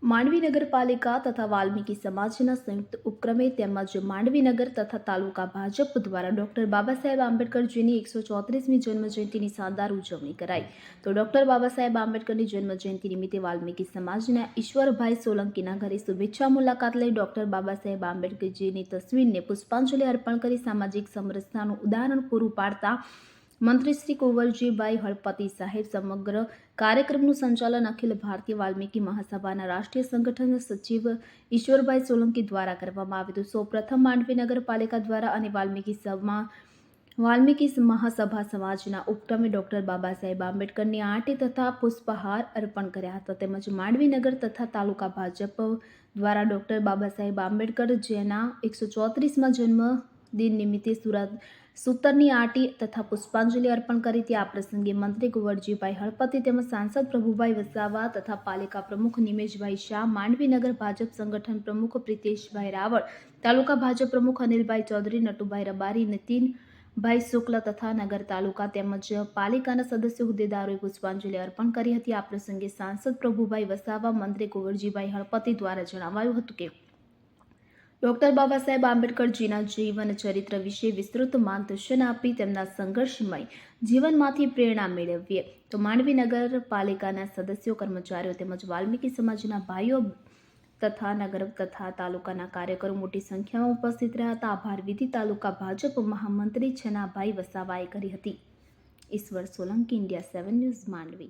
માંડવી નગરપાલિકા તથા વાલ્મીકી સમાજના સંયુક્ત ઉપક્રમે તેમજ માંડવી નગર તથા તાલુકા ભાજપ દ્વારા ડોક્ટર બાબા સાહેબ આંબેડકરજીની 134મી જન્મજયંતિની શાનદાર ઉજવણી કરાઈ। તો ડોક્ટર બાબા સાહેબ આંબેડકરની જન્મજયંતિ નિમિત્તે વાલ્મીકી સમાજના ઈશ્વરભાઈ સોલંકીના ઘરે શુભેચ્છા મુલાકાત લઈ ડોક્ટર બાબા સાહેબ આંબેડકરજીની તસવીરને પુષ્પાંજલિ અર્પણ કરી સામાજિક સમરસતાનું ઉદાહરણ પૂરું પાડતા મંત્રી શ્રી કુંવરજીભાઈ હળપતિ સાહેબ સમગ્ર કાર્યક્રમનું સંચાલન અખિલ ભારતીય વાલ્મીકી મહાસભાના રાષ્ટ્રીય સંગઠન સચિવ ઈશ્વરભાઈ સોલંકી દ્વારા કરવામાં આવ્યું હતું। સૌપ્રથમ માંડવી નગરપાલિકા દ્વારા અને વાલ્મીકી મહાસભા સમાજના ઉપક્રમે ડોક્ટર બાબા સાહેબ આંબેડકરની આંટી તથા પુષ્પહાર અર્પણ કર્યા હતા। તેમજ માંડવી નગર તથા તાલુકા ભાજપ દ્વારા ડોક્ટર બાબા સાહેબ આંબેડકર જેના 134મા જન્મદિન નિમિત્તે સૂતરની આંટી તથા પુષ્પાંજલિ અર્પણ કરી હતી। આ પ્રસંગે મંત્રી કુંવરજીભાઈ હળપતિ તેમજ સાંસદ પ્રભુભાઈ વસાવા તથા પાલિકા પ્રમુખ નિમેશભાઈ શાહ, માંડવી નગર ભાજપ સંગઠન પ્રમુખ પ્રિતેશભાઈ રાવળ, તાલુકા ભાજપ પ્રમુખ અનિલભાઈ ચૌધરી, નટુભાઈ રબારી, નીતિનભાઈ શુક્લ તથા નગર તાલુકા તેમજ પાલિકાના સદસ્યો હોદ્દેદારોએ પુષ્પાંજલિ અર્પણ કરી હતી। આ પ્રસંગે સાંસદ પ્રભુભાઈ વસાવા, મંત્રી કુંવરજીભાઈ હળપતિ દ્વારા જણાવાયું હતું કે ડોક્ટર બાબા સાહેબ આંબેડકરજીના જીવન ચરિત્ર વિશે વિસ્તૃત માર્ગદર્શન આપી તેમના સંઘર્ષમય જીવનમાંથી પ્રેરણા મેળવીએ। તો માંડવી નગરપાલિકાના સદસ્યો, કર્મચારીઓ તેમજ વાલ્મીકી સમાજના ભાઈઓ તથા નગર તથા તાલુકાના કાર્યકરો મોટી સંખ્યામાં ઉપસ્થિત રહ્યા હતા। આભાર વિધિ તાલુકા ભાજપ મહામંત્રી છનાભાઈ વસાવાએ કરી હતી। ઈશ્વર સોલંકી, ઇન્ડિયા 7 ન્યૂઝ, માંડવી।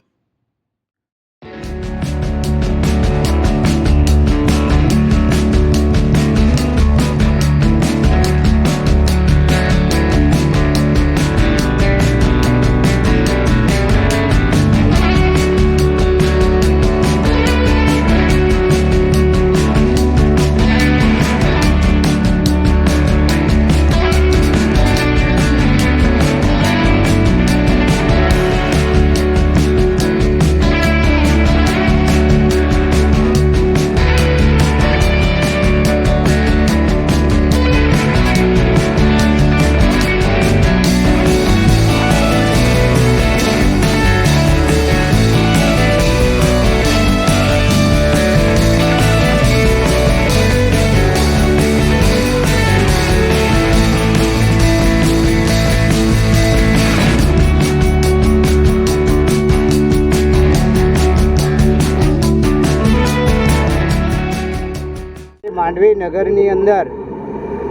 માંડવી નગરની અંદર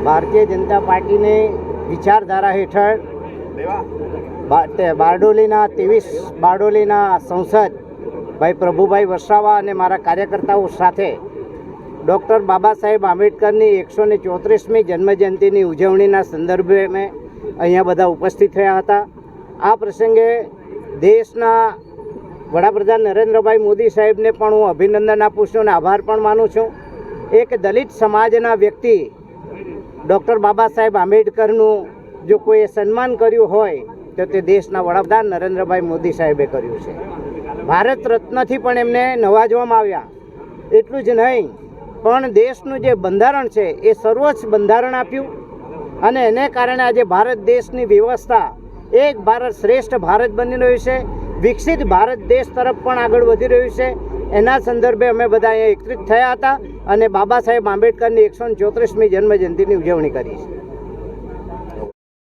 ભારતીય જનતા પાર્ટીની વિચારધારા હેઠળ બારડોલીના સંસદ ભાઈ પ્રભુભાઈ વસાવા અને મારા કાર્યકર્તાઓ સાથે ડૉક્ટર બાબા સાહેબ આંબેડકરની 134મી જન્મજયંતિની ઉજવણીના સંદર્ભે અમે અહીંયા બધા ઉપસ્થિત થયા હતા। આ પ્રસંગે દેશના વડાપ્રધાન નરેન્દ્રભાઈ મોદી સાહેબને પણ હું અભિનંદન આપું છું અને આભાર પણ માનું છું। એક દલિત સમાજના વ્યક્તિ ડૉક્ટર બાબા સાહેબ આંબેડકરનું જો કોઈએ સન્માન કર્યું હોય તો તે દેશના વડાપ્રધાન નરેન્દ્રભાઈ મોદી સાહેબે કર્યું છે। ભારત રત્નથી પણ એમને નવાજવામાં આવ્યા। એટલું જ નહીં પણ દેશનું જે બંધારણ છે એ સર્વોચ્ચ બંધારણ આપ્યું અને એને કારણે આજે ભારત દેશની વ્યવસ્થા એક ભારત શ્રેષ્ઠ ભારત બની રહ્યું છે, વિકસિત ભારત દેશ તરફ પણ આગળ વધી રહ્યું છે। એના સંદર્ભે અમે બધા અહીંયા એકત્રિત થયા હતા અને બાબા સાહેબ આંબેડકરની 134મી જન્મજયંતિની ઉજવણી કરી છે।